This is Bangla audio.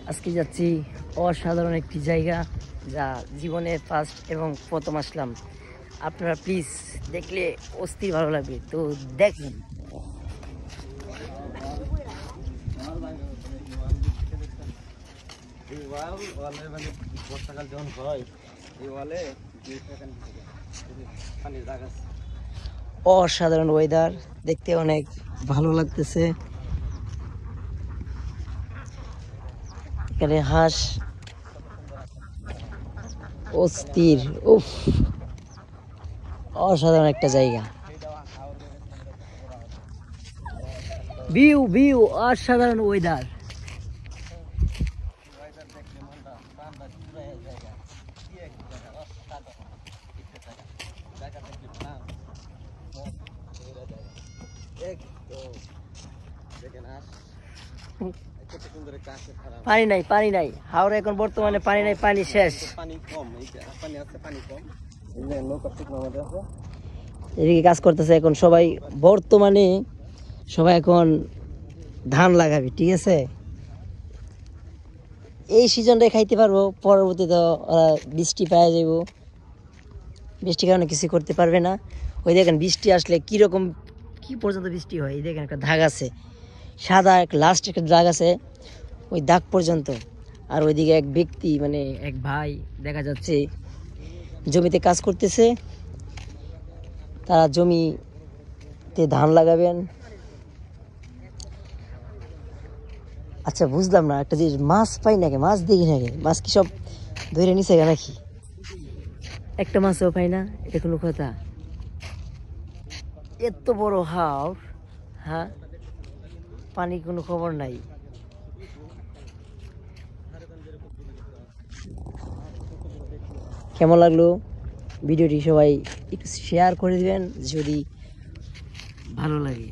আজকে যাচ্ছি অসাধারণ একটি জায়গা, যা জীবনে ফার্স্ট এবং প্রথম আসলাম। আপনারা প্লিজ দেখলে অস্থির ভালো লাগবে, তো দেখুন। অসাধারণ ওয়েদার, দেখতে অনেক ভালো লাগতেছে। এখানে হাঁস অস্থির, উফ, অসাধারণ একটা জায়গা। ভিউ ভিউ অসাধারণ ওয়েদার। পানি নাই, পানি নাই হাওড়ে এখন বর্তমানে পানি নাই, পানি শেষ। এদিকে কাজ করতেছে এখন সবাই, বর্তমানে সবাই এখন ধান লাগাবে, ঠিক আছে। এই সিজনটাই খাইতে পারবো, পরবর্তীতে বৃষ্টি পাওয়া যাবো, বৃষ্টির কারণে কিছু করতে পারবে না। ওই দেখেন বৃষ্টি আসলে কিরকম কি পর্যন্ত বৃষ্টি হয়। এই দেখেন একটা দাগ আছে, সাদা এক লাস্ট একটা দাগ আছে, ওই দাগ পর্যন্ত। আর ওইদিকে এক ব্যক্তি, মানে এক ভাই দেখা যাচ্ছে জমিতে কাজ করতেছে। তারা জমিতে ধান লাগাবেন। আচ্ছা বুঝলাম না একটা জিনিস, মাছ পাই নাকি, মাছ দেখি নাকি, মাছ কি সব ধরে নিছে নাকি? একটা মাছও পাই না, এটা কোনো কথা? এত বড় হাওর, হ্যাঁ, পানি কোনো খবর নাই। কেমন লাগলো ভিডিওটি সবাই একটু শেয়ার করে দিবেন যদি ভালো লাগে।